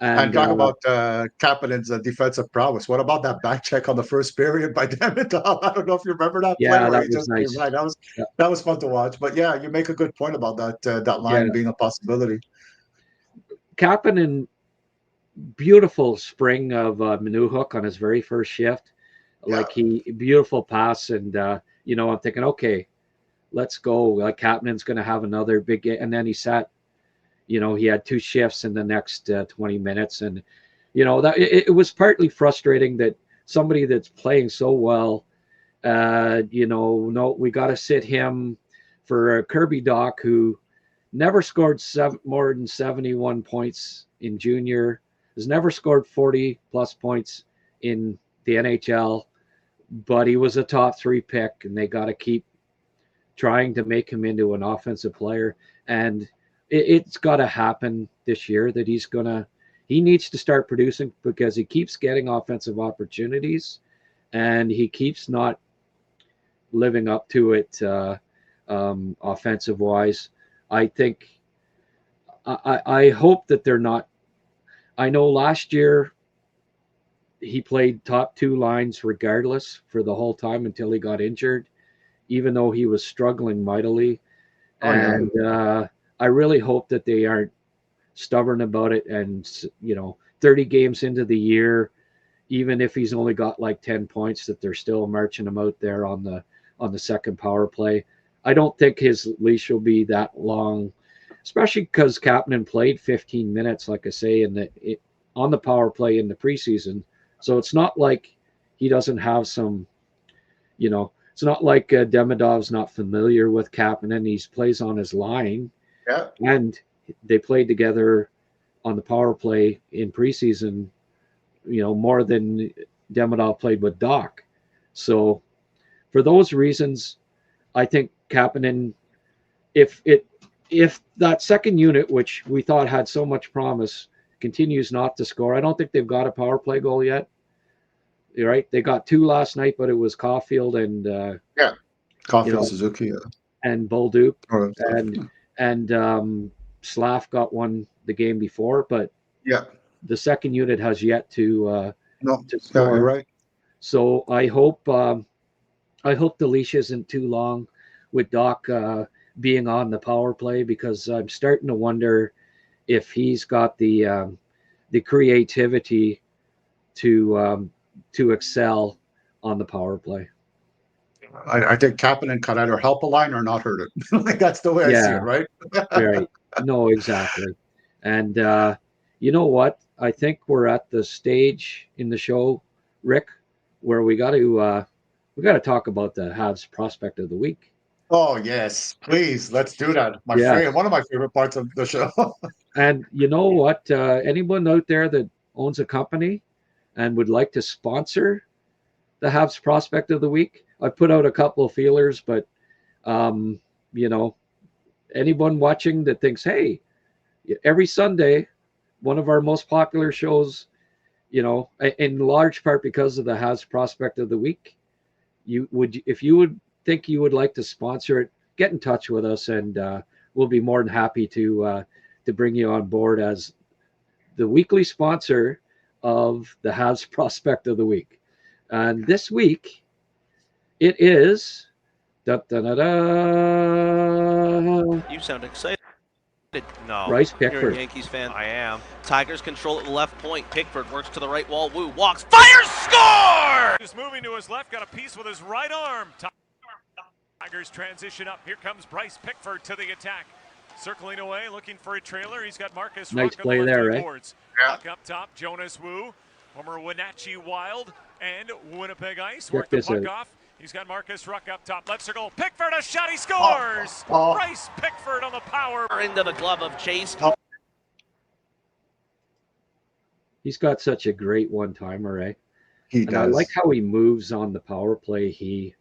And And talk about Kapanen's defensive prowess. What about that back check on the first period by Demidov? I don't know if you remember that play yeah, where that he was just came nice. right. Yeah, That was fun to watch. But yeah, you make a good point about that yeah. line being a possibility. Kapanen, beautiful spring of Newhook on his very first shift. Yeah. Like he beautiful pass, and I'm thinking, okay, let's go. Like Kapanen's going to have another big game, and then he sat. He had two shifts in the next 20 minutes, and that it was partly frustrating that somebody that's playing so well, no, we got to sit him for Kirby Doc, who never scored more than 71 points in junior, has never scored 40 plus points in the NHL, but he was a top three pick, and they got to keep trying to make him into an offensive player. And it's got to happen this year that he needs to start producing because he keeps getting offensive opportunities and he keeps not living up to it offensive wise. I think I hope that they're not. I know last year he played top two lines regardless for the whole time until he got injured, even though he was struggling mightily. Oh yeah. And I really hope that they aren't stubborn about it. And 30 games into the year, even if he's only got like 10 points, that they're still marching him out there on the second power play. I don't think his leash will be that long, especially because Kapanen played 15 minutes, like I say, on the power play in the preseason. So it's not like he doesn't have some, you know, it's not like Demidov's not familiar with Kapanen. He plays on his line, Yeah. and they played together on the power play in preseason, more than Demidov played with Doc. So for those reasons, I think Kapanen, if that second unit, which we thought had so much promise, continues not to score, I don't think they've got a power play goal yet. You're right. They got 2 last night, but it was Caulfield and Caulfield, Suzuki, and Bolduc, or and Slav got one the game before, but the second unit has yet to score. You're right. So I hope the leash isn't too long with Doc being on the power play, because I'm starting to wonder if he's got the creativity to excel on the power play. I think Kapanen could either help a line or not hurt it. Like, that's the way I see it, right? Right. No, exactly. And you know what? I think we're at the stage in the show, Rick, where we got to talk about the Habs prospect of the week. Oh yes, please, let's do that. One of my favorite parts of the show. And you know what? Anyone out there that owns a company and would like to sponsor the Habs prospect of the week, I put out a couple of feelers, but anyone watching that thinks, hey, every Sunday, one of our most popular shows, in large part because of the Habs prospect of the week, if you would think you would like to sponsor it, get in touch with us, and we'll be more than happy to bring you on board as the weekly sponsor of the Habs prospect of the week. And this week, it is. You sound excited. No. Bryce Pickford. You're a Yankees fan. I am. Tigers control at the left point. Pickford works to the right wall. Woo walks. Fires! Score! Just moving to his left. Got a piece with his right arm. Tigers transition up. Here comes Bryce Pickford to the attack. Circling away, looking for a trailer. He's got Marcus nice play there, right? Boards. Look up top, Jonas Wu, former Wenatchee Wild and Winnipeg Ice. Work the puck off. He's got Marcus Ruck up top. Left circle. Pickford, a shot. He scores! Bryce Pickford on the power. Into the glove of Chase. He's got such a great one-timer, eh? He does. I like how he moves on the power play. He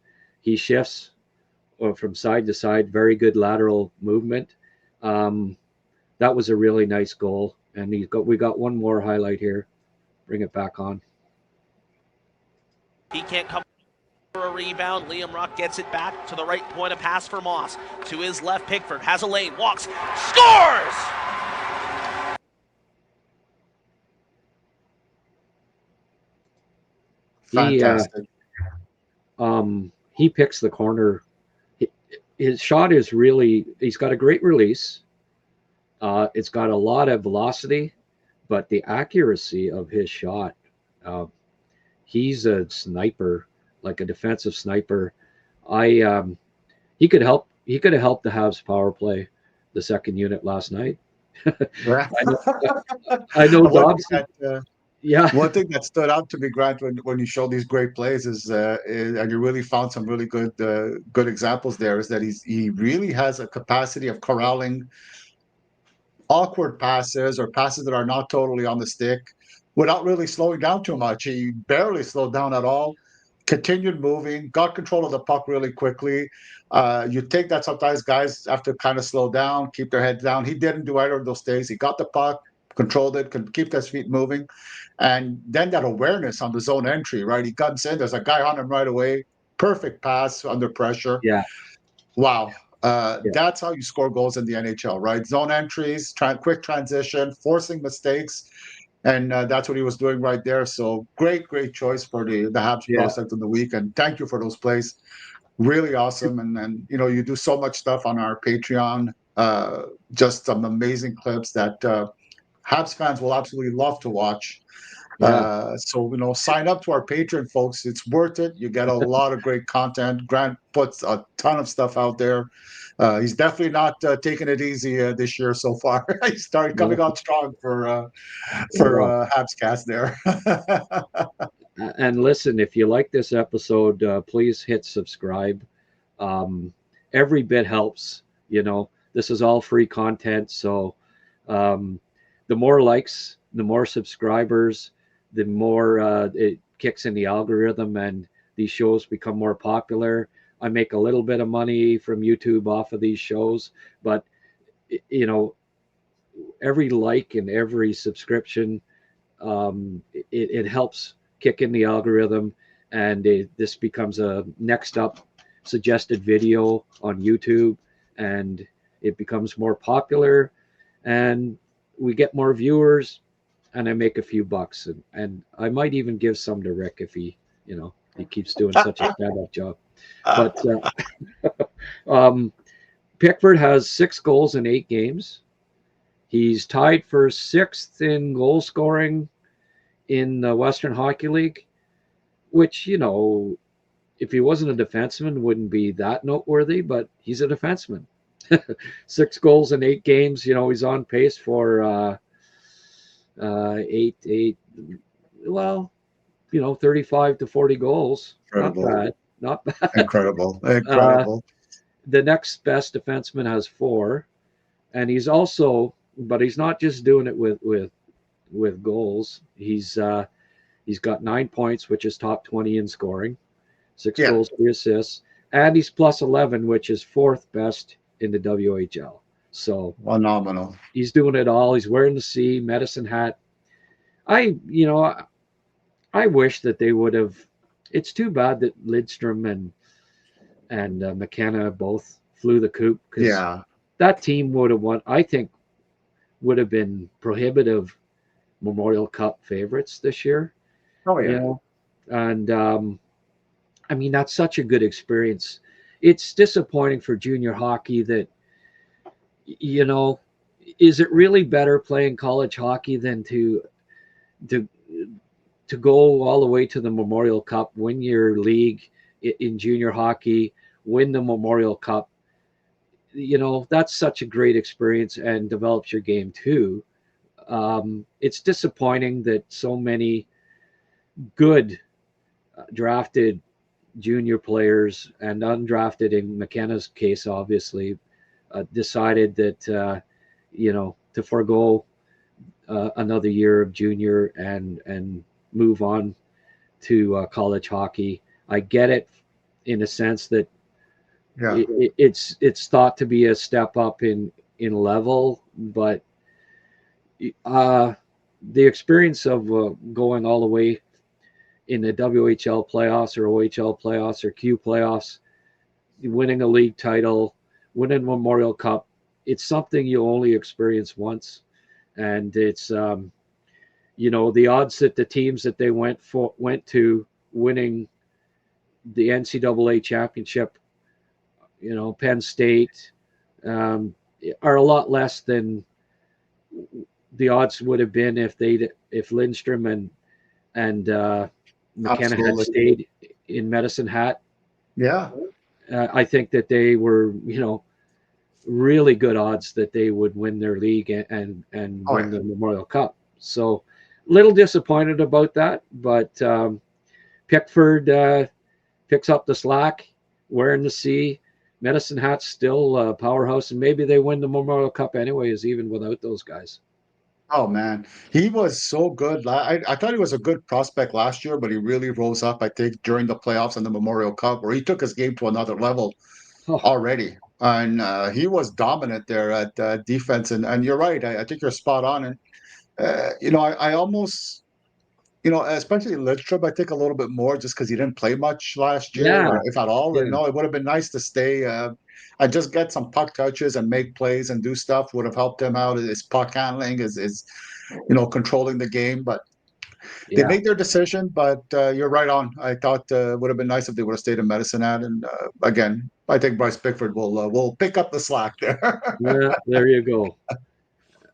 shifts from side to side. Very good lateral movement. That was a really nice goal. And we got one more highlight here. Bring it back on. He can't come for a rebound. Liam Ruck gets it back to the right point. A pass for Moss. To his left, Pickford has a lane. Walks. Scores! Fantastic. He picks the corner. His shot is he's got a great release. It's got a lot of velocity, but the accuracy of his shot, he's a sniper, like a defensive sniper. He could have helped the Habs power play, the second unit last night. I know Dobson. One thing that stood out to me, Grant, when you show these great plays is and you really found some really good examples there, is that he really has a capacity of corralling awkward passes or passes that are not totally on the stick without really slowing down too much. He barely slowed down at all, continued moving, got control of the puck really quickly. You think that sometimes guys have to kind of slow down, keep their heads down. He didn't do either of those things. He got the puck, controlled it, could keep his feet moving. And then that awareness on the zone entry, right? He guns in, there's a guy on him right away. Perfect pass under pressure. Yeah. Wow. That's how you score goals in the NHL, right? Zone entries, quick transition, forcing mistakes. And that's what he was doing right there. So great choice for the Habs prospect of the week. And thank you for those plays. Really awesome. And you do so much stuff on our Patreon. Just some amazing clips that Habs fans will absolutely love to watch. So sign up to our Patreon, folks. It's worth it. You get a lot of great content. Grant puts a ton of stuff out there. He's definitely not taking it easy this year so far. He started coming out strong for HabsCast there. And listen, if you like this episode, please hit subscribe. Every bit helps. This is all free content. So the more likes, the more subscribers, the more it kicks in the algorithm and these shows become more popular. I make a little bit of money from YouTube off of these shows, but every like and every subscription, it helps kick in the algorithm, and this becomes a next up suggested video on YouTube, and it becomes more popular, and we get more viewers, and I make a few bucks, and I might even give some to Rick if he keeps doing such a stand-up job. But Pickford has 6 goals in 8 games. He's tied for 6th in goal scoring in the Western Hockey League, which, if he wasn't a defenseman, wouldn't be that noteworthy, but he's a defenseman. 6 goals in 8 games. He's on pace for 35 to 40 goals. Incredible. Not bad. Incredible. The next best defenseman has 4, and he's also, but he's not just doing it with goals. He's got 9 points, which is top 20 in scoring, 6 goals, 3 assists, and he's plus 11, which is 4th best in the WHL. So phenomenal. He's doing it all. He's wearing the C medicine hat. I wish that they would have. It's too bad that Lidstrom and McKenna both flew the coop, because that team would have won. I think would have been prohibitive Memorial Cup favorites this year. Oh yeah. And that's such a good experience. It's disappointing for junior hockey that, is it really better playing college hockey than to go all the way to the Memorial Cup, win your league in junior hockey, win the Memorial Cup? That's such a great experience and develops your game too. It's disappointing that so many good drafted junior players and undrafted, in McKenna's case, obviously, decided that, to forego another year of junior and move on to college hockey. I get it in a sense that it's thought to be a step up in level, but the experience of going all the way in the WHL playoffs or OHL playoffs or Q playoffs, winning a league title, winning Memorial Cup, it's something you only experience once. And it's, the odds that the teams that they went to winning the NCAA championship, Penn State, are a lot less than the odds would have been if Lindstrom and McKenna had stayed in Medicine Hat. Yeah. I think that they were, really good odds that they would win their league and win the Memorial Cup. So little disappointed about that, but Pickford picks up the slack, wearing the C. Medicine Hat's still a powerhouse, and maybe they win the Memorial Cup anyways, even without those guys. Oh man, he was so good. I thought he was a good prospect last year, but he really rose up, I think, during the playoffs and the Memorial Cup, where he took his game to another level already. And he was dominant there at defense. And you're right. I think you're spot on. And, I almost, especially Lidstrom, I think a little bit more just because he didn't play much last year, or if at all. Yeah. And, it would have been nice to stay and just get some puck touches and make plays and do stuff. Would have helped him out. His puck handling, is controlling the game. But they made their decision. But you're right on. I thought it would have been nice if they would have stayed in Medicine Hat. And again, I think Bryce Pickford will pick up the slack there. Yeah, there you go.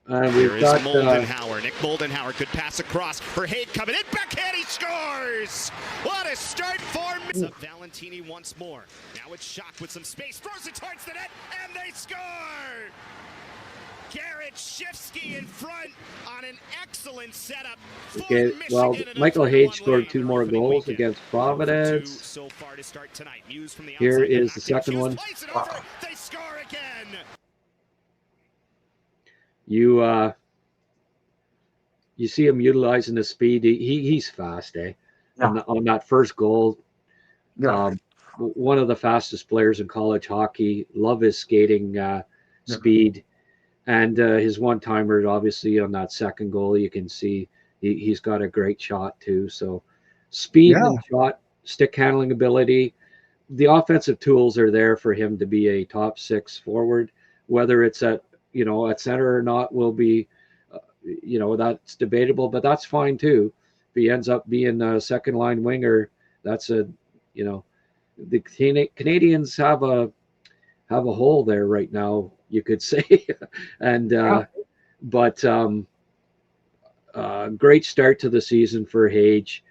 We've got Moldenhauer. Nick Moldenhauer could pass across for Haig coming in. Backhand, he scores! What a start for me! Valentini once more. Now it's Shock with some space. Throws it towards the net, and they score! Garrett Shifsky in front on an excellent setup. Okay, well, Michael Xhekaj scored 2 more goals against Providence. So far to start tonight. Muse from the Here outside, is the second one. They score again. You see him utilizing the speed. He's fast, eh? Yeah. On that first goal, yeah. One of the fastest players in college hockey. Love his skating speed, and his one-timer. Obviously, on that second goal, you can see he's got a great shot too. So, speed and shot, stick handling ability. The offensive tools are there for him to be a top 6 forward. Whether it's at center or not will be, that's debatable, but that's fine too. If he ends up being a second line winger, that's the Canadians have a hole there right now, you could say. And great start to the season for Xhekaj.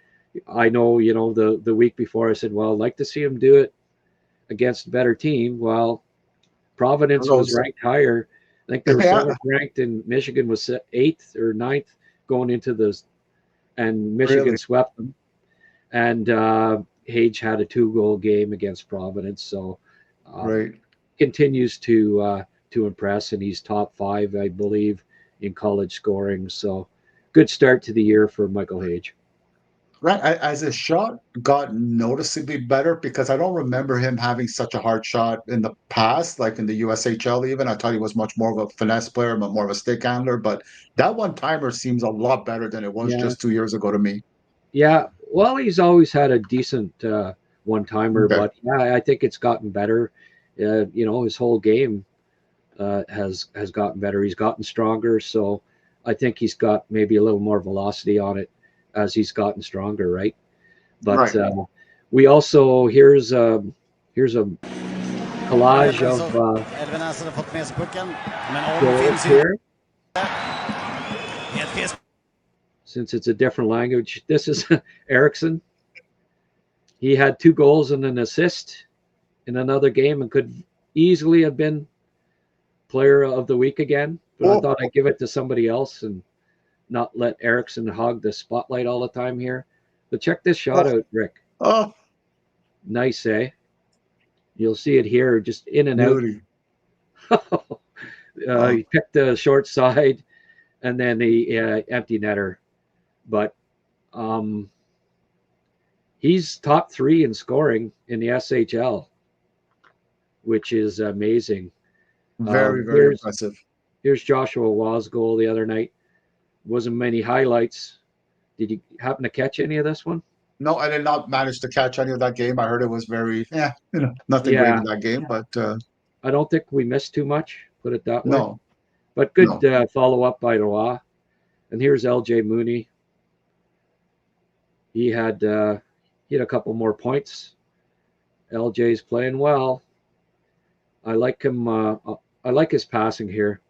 I know, the week before I said, well, I'd like to see him do it against a better team. Well, Providence was ranked higher. I think they were 7th ranked, and Michigan was 8th or 9th going into this, and Michigan swept them. And Xhekaj had a 2-goal game against Providence, so continues to impress, and he's top 5, I believe, in college scoring. So good start to the year for Michael Xhekaj. Right, as his shot got noticeably better, because I don't remember him having such a hard shot in the past, like in the USHL even. I thought he was much more of a finesse player, but more of a stick handler. But that one-timer seems a lot better than it was just 2 years ago to me. Yeah, well, he's always had a decent one-timer, but I think it's gotten better. His whole game has gotten better. He's gotten stronger, so I think he's got maybe a little more velocity on it as he's gotten stronger, right? But we also here's a collage of goals here. Since it's a different language, this is Eriksson. He had 2 goals and an assist in another game and could easily have been player of the week again. But I thought I'd give it to somebody else and not let Eriksson hog the spotlight all the time here. But check this shot out, Rick. Oh, nice, eh? You'll see it here, just in and out. He picked the short side and then the empty netter. But he's top 3 in scoring in the SHL, which is amazing. Very impressive. Here's Joshua Waugh's goal the other night. Wasn't many highlights. Did you happen to catch any of this one? No, I did not manage to catch any of that game. I heard it was very, nothing great in that game. But I don't think we missed too much, put it that way. No. But good follow-up by Roy. And here's LJ Mooney. He had a couple more points. LJ's playing well. I like him. I like his passing here.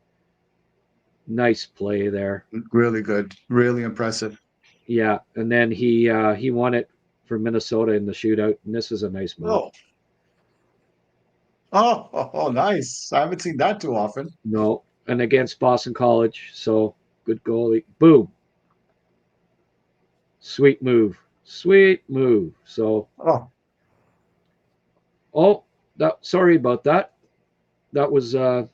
Nice play there. Really good. Really impressive. Yeah, and then he won it for Minnesota in the shootout, and this is a nice move. Oh, nice. I haven't seen that too often. No, and against Boston College, so good goalie. Boom. Sweet move. So sorry about that. That was Atos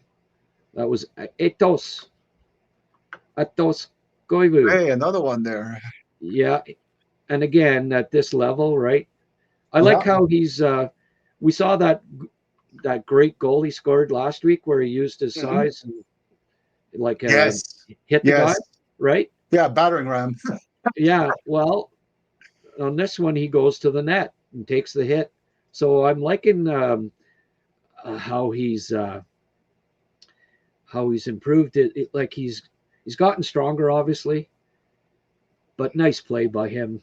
Koivu. Hey, another one there. Yeah, and again at this level, right? I like how he's. We saw that great goal he scored last week, where he used his size and hit the guy, right? Yeah, battering ram. Yeah, well, on this one he goes to the net and takes the hit. So I'm liking how he's improved it. Like he's gotten stronger, obviously, but nice play by him,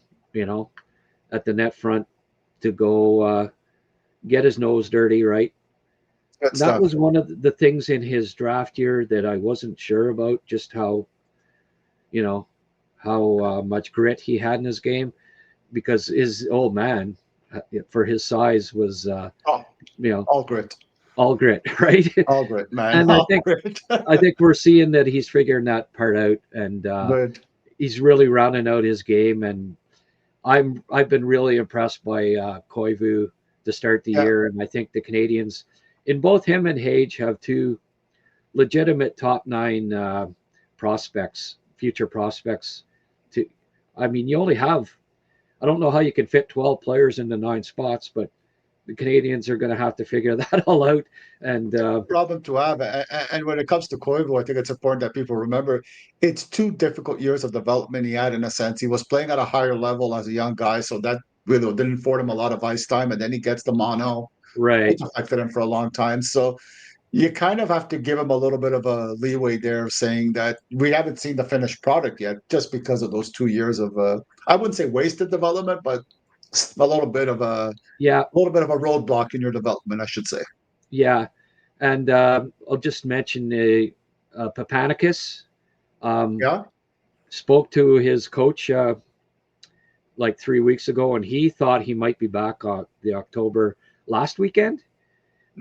at the net front to go get his nose dirty, right? That was one of the things in his draft year that I wasn't sure about, just how much grit he had in his game, because his old man, for his size, was all grit. all grit, right? All grit, man. And All grit. I think we're seeing that he's figuring that part out, and Good. he's really rounding out his game. And I've been really impressed by Koivu to start the year, and I think the Canadians, in both him and Xhekaj, have two legitimate top 9 prospects, future prospects. I mean, you only have, I don't know how you can fit 12 players into 9 spots, but the Canadians are going to have to figure that all out. And problem to have. And when it comes to Koivu, I think it's important that people remember it's 2 difficult years of development he had. In a sense, he was playing at a higher level as a young guy, so that really didn't afford him a lot of ice time. And then he gets the mono, right, which affected him for a long time. So you kind of have to give him a little bit of a leeway there, saying that we haven't seen the finished product yet, just because of those 2 years of I wouldn't say wasted development, but a little bit of a roadblock in your development, I should say. Yeah, and I'll just mention Papanicus. Spoke to his coach like 3 weeks ago, and he thought he might be back on the October last weekend.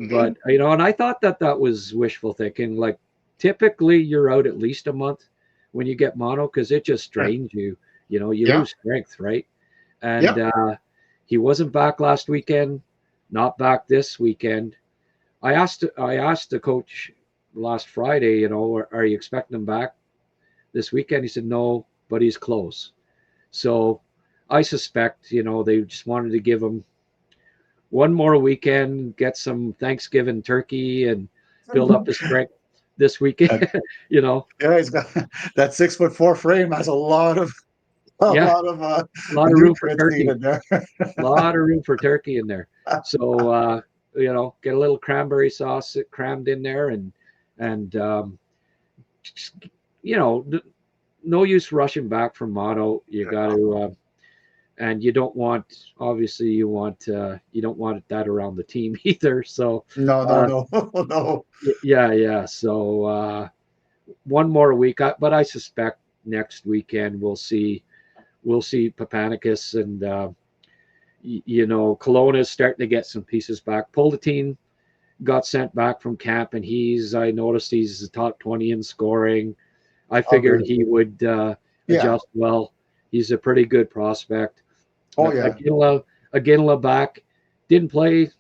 But and I thought that was wishful thinking. Like, typically you're out at least a month when you get mono, because it just drains you. You lose strength, right? And he wasn't back last weekend, not back this weekend. I asked the coach last Friday, are you expecting him back this weekend? He said no, but he's close. So I suspect, they just wanted to give him one more weekend, get some Thanksgiving turkey, and build up his strength this weekend. Yeah, he's got that 6'4" frame, has a lot of room for turkey in there. A lot of room for turkey in there. So get a little cranberry sauce crammed in there, and no use rushing back from mono. You got to. And you don't want, obviously, you don't want that around the team either. So no. Yeah. So one more week, but I suspect next weekend we'll see Papanicus, and Kelowna is starting to get some pieces back. Bolduc got sent back from camp, and I noticed he's the top 20 in scoring. I figured he would adjust well. He's a pretty good prospect. Guhle back, didn't play.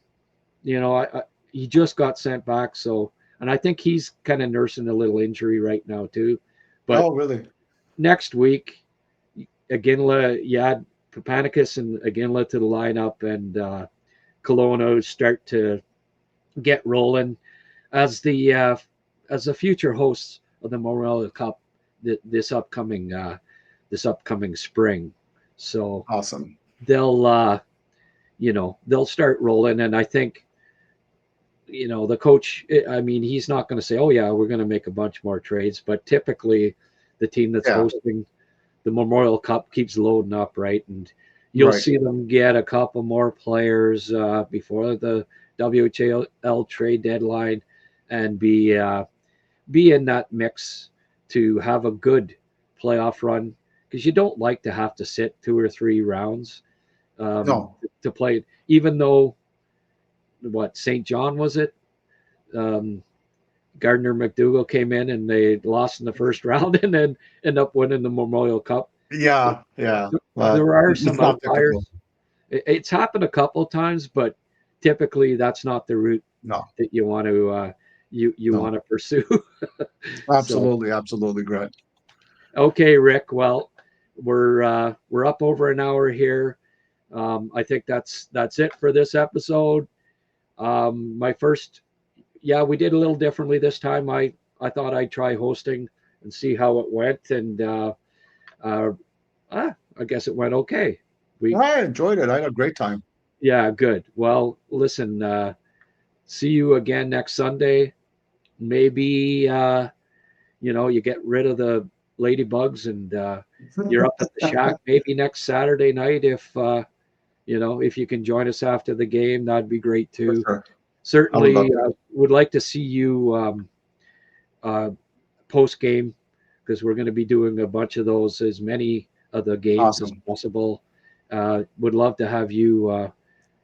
He just got sent back. So, and I think he's kind of nursing a little injury right now too. But really? Next week, Guhle, Papanicus and Guhle to the lineup, and Kelowna start to get rolling as the future hosts of the Memorial Cup this upcoming spring. So awesome. They'll start rolling, and I think the coach, I mean, he's not going to say, oh yeah, we're going to make a bunch more trades, but typically the team that's hosting the Memorial Cup keeps loading up, right? And you'll see them get a couple more players before the WHL trade deadline, and be in that mix to have a good playoff run, because you don't like to have to sit 2 or 3 rounds to play. Even though, St. John was it? Gardner McDougall came in and they lost in the first round and then end up winning the Memorial Cup. Yeah. There are some outliers. It's happened a couple of times, but typically that's not the route that you want to want to pursue. Absolutely, Grant. Okay, Rick. Well, we're up over an hour here. I think that's it for this episode. We did a little differently this time. I thought I'd try hosting and see how it went, and I guess it went okay. I enjoyed it. I had a great time. Yeah, good. Well, listen, see you again next Sunday. Maybe you get rid of the ladybugs and you're up at the shack maybe next Saturday night. If if you can join us after the game, that'd be great too. Sure. Certainly would like to see you post game, because we're going to be doing a bunch of those, as many of the games as possible. Would love to have you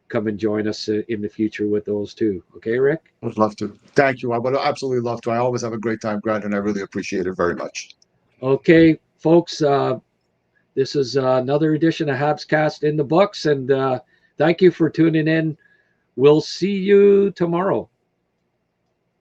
come and join us in the future with those too. Okay, Rick? Would love to. Thank you. I would absolutely love to. I always have a great time, Grant, and I really appreciate it very much. Okay, folks, this is another edition of HabsCast in the books, and thank you for tuning in. We'll see you tomorrow.